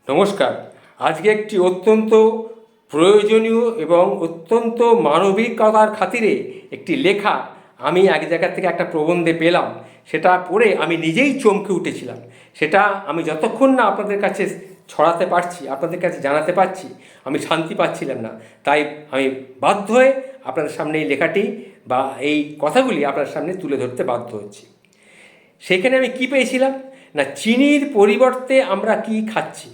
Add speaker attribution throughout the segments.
Speaker 1: নমস্কার। আজকে একটি অত্যন্ত প্রয়োজনীয় এবং অত্যন্ত মানবিকতার খাতিরে একটি লেখা আমি এক জায়গা থেকে একটা প্রবন্ধে পেলাম। সেটা পড়ে আমি নিজেই চমকে উঠেছিলাম। সেটা আমি যতক্ষণ না আপনাদের কাছে ছড়াতে পারছি, আপনাদের কাছে জানাতে পারছি, আমি শান্তি পাচ্ছিলাম না। তাই আমি বাধ্য হয়ে আপনাদের সামনে এই লেখাটি বা এই কথাগুলি আপনার সামনে তুলে ধরতে বাধ্য হচ্ছি। সেখানে আমি কি পেয়েছিলাম না, চিনির পরিবর্তে আমরা কি খাচ্ছি।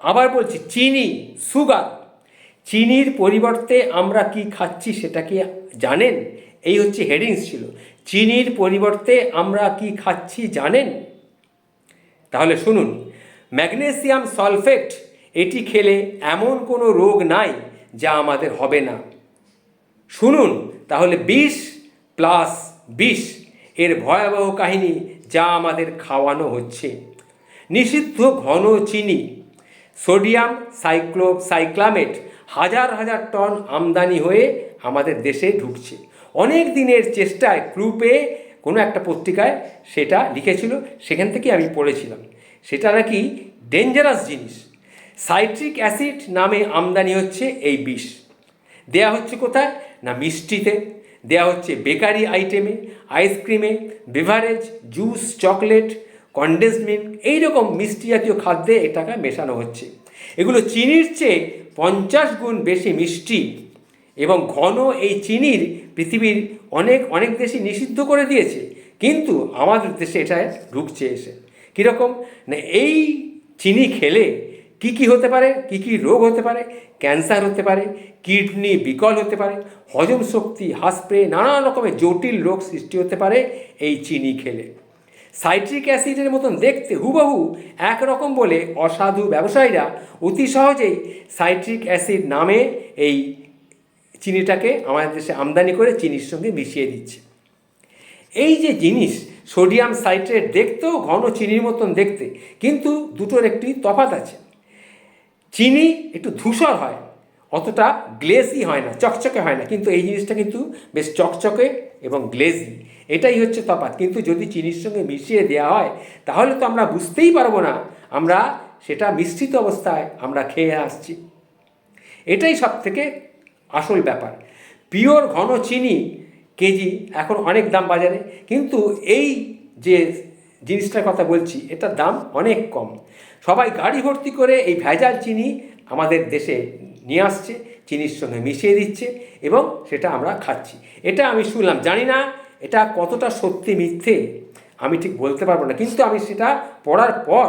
Speaker 1: আবার বলছি, চিনি, সুগার, চিনির পরিবর্তে আমরা কি খাচ্ছি সেটা কি জানেন? এই হচ্ছে হেডিংস ছিল, চিনির পরিবর্তে আমরা কি খাচ্ছি জানেন? তাহলে শুনুন, ম্যাগনেসিয়াম সালফেট, এটি খেলে এমন কোনো রোগ নাই যা আমাদের হবে না। শুনুন তাহলে 20+20 এর ভয়াবহ কাহিনী যা আমাদের খাওয়ানো হচ্ছে। নিষিদ্ধ ঘন চিনি, সোডিয়াম সাইক্লামেট হাজার হাজার টন আমদানি হয়ে আমাদের দেশে ঢুকছে। অনেক দিনের চেষ্টায় ক্লু পেয়ে কোনো একটা পত্রিকায় সেটা লিখেছিল, সেখান থেকে আমি পড়েছিলাম। সেটা নাকি ডেঞ্জারাস জিনিস। সাইট্রিক অ্যাসিড নামে আমদানি হচ্ছে এই বিষ। দেয়া হচ্ছে কোথায় না, মিষ্টিতে, দেয়া হচ্ছে বেকারি আইটেমে, আইসক্রিমে, beverage, juice, chocolate, condensed milk, এইরকম মিষ্টি জাতীয় খাদ্যে এটাকে মেশানো হচ্ছে। এগুলো চিনির চেয়ে 50 গুণ বেশি মিষ্টি এবং ঘন। এই চিনির পৃথিবীর অনেক অনেক দেশই নিষিদ্ধ করে দিয়েছে, কিন্তু আমাদের দেশে এটা ঢুকছে এসে। কীরকম না, এই চিনি খেলে কি কি হতে পারে, কি কি রোগ হতে পারে? ক্যান্সার হতে পারে, কিডনি বিকল হতে পারে, হজম শক্তি হ্রাস পেয়ে নানা রকমের জটিল রোগ সৃষ্টি হতে পারে এই চিনি খেলে। সাইট্রিক অ্যাসিডের মতন দেখতে হুবহু একরকম বলে অসাধু ব্যবসায়ীরা অতি সহজেই সাইট্রিক অ্যাসিড নামে এই চিনিটাকে আমাদের দেশে আমদানি করে চিনির সঙ্গে মিশিয়ে দিচ্ছে। এই যে জিনিস সোডিয়াম সাইট্রেট দেখতেও ঘন চিনির মতন দেখতে, কিন্তু দুটোর একটি তফাৎ আছে। চিনি একটু ধূসর হয়, অতটা গ্লেজি হয় না, চকচকে হয় না, কিন্তু এই জিনিসটা কিন্তু বেশ চকচকে এবং গ্লেজি। এটাই হচ্ছে তফাৎ। কিন্তু যদি চিনির সঙ্গে মিশিয়ে দেওয়া হয় তাহলে তো আমরা বুঝতেই পারবো না আমরা সেটা মিশ্রিত অবস্থায় আমরা খেয়ে আসছি। এটাই সব থেকে আসল ব্যাপার। পিওর ঘন চিনি কেজি এখন অনেক দাম বাজারে, কিন্তু এই যে জিনিসটার কথা বলছি এটার দাম অনেক কম। সবাই গাড়ি ভর্তি করে এই ভেজাল চিনি আমাদের দেশে নিয়ে আসছে, চিনির সঙ্গে মিশিয়ে দিচ্ছে এবং সেটা আমরা খাচ্ছি। এটা আমি শুনলাম, জানি না এটা কতটা সত্যি মিথ্যে আমি ঠিক বলতে পারবো না, কিন্তু আমি সেটা পড়ার পর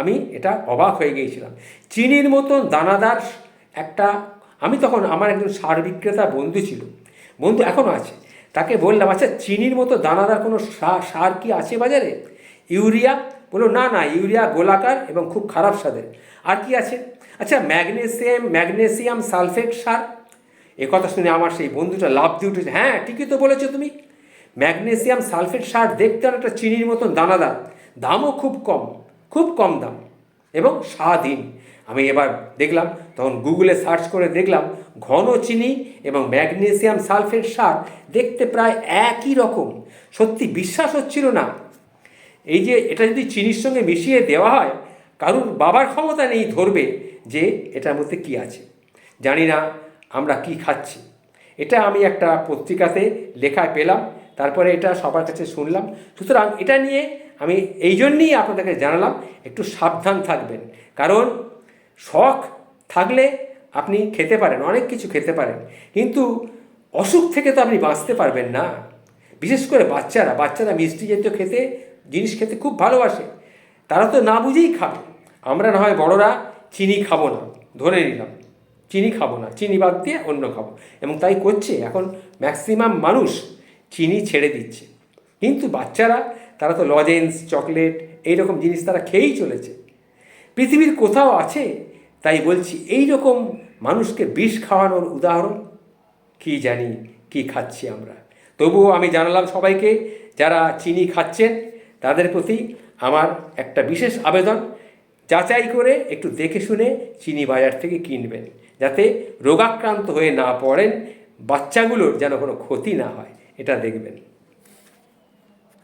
Speaker 1: আমি এটা অবাক হয়ে গিয়েছিলাম। চিনির মতন দানাদার একটা, আমি তখন আমার একজন সার বিক্রেতা বন্ধু ছিল, বন্ধু এখনও আছে, তাকে বললাম, আচ্ছা চিনির মতো দানাদার কোনো সার কি আছে বাজারে? ইউরিয়া? বললো না না, ইউরিয়া গোলাকার এবং খুব খারাপ স্বাদের। আর কি আছে? আচ্ছা ম্যাগনেসিয়াম সালফেট সার। এ কথা শুনে আমার সেই বন্ধুটা লাফ দিয়ে উঠেছে, হ্যাঁ ঠিকই তো বলেছো তুমি, ম্যাগনেসিয়াম সালফেট সার দেখতে অনেকটা চিনির মতন দানাদার, দামও খুব কম দাম এবং স্বাদহীন। আমি এবার দেখলাম, তখন গুগলে সার্চ করে দেখলাম, ঘন চিনি এবং ম্যাগনেসিয়াম সালফেট সার দেখতে প্রায় একই রকম। সত্যি বিশ্বাস হচ্ছিল না। এই যে এটা যদি চিনির সঙ্গে মিশিয়ে দেওয়া হয়, কারুর বাবার ক্ষমতা নেই ধরবে যে এটার মধ্যে কি আছে। জানি না আমরা কি খাচ্ছি। এটা আমি একটা পত্রিকাতে লেখায় পেলাম, তারপরে এটা সবার কাছে শুনলাম। সুতরাং এটা নিয়ে আমি এই জন্যেই আপনাদেরকে জানালাম, একটু সাবধান থাকবেন। কারণ শখ থাকলে আপনি খেতে পারেন, অনেক কিছু খেতে পারেন, কিন্তু অসুখ থেকে তো আপনি বাঁচতে পারবেন না। বিশেষ করে বাচ্চারা মিষ্টি জাতীয় জিনিস খেতে খুব ভালোবাসে, তারা তো না বুঝেই খাবে। আমরা না হয় বড়রা চিনি খাবো না, ধরে নিলাম চিনি খাবো না, চিনি বাদ দিয়ে অন্য খাবো, এবং তাই করছে এখন ম্যাক্সিমাম মানুষ চিনি ছেড়ে দিচ্ছে। কিন্তু বাচ্চারা, তারা তো লজেন্স, চকলেট এইরকম জিনিস তারা খেয়েই চলেছে। পৃথিবীর কোথাও আছে, তাই বলছি, এই রকম মানুষকে বিষ খাওয়ানোর উদাহরণ কি জানি কি খাচ্ছি আমরা। তবুও আমি জানালাম সবাইকে, যারা চিনি খাচ্ছেন তাদের প্রতি আমার একটা বিশেষ আবেদন, যাচাই করে একটু দেখে শুনে চিনি বাজার থেকে কিনবেন, যাতে রোগাক্রান্ত হয়ে না পড়েন, বাচ্চাগুলোর যেন কোনো ক্ষতি না হয়, এটা দেখবেন।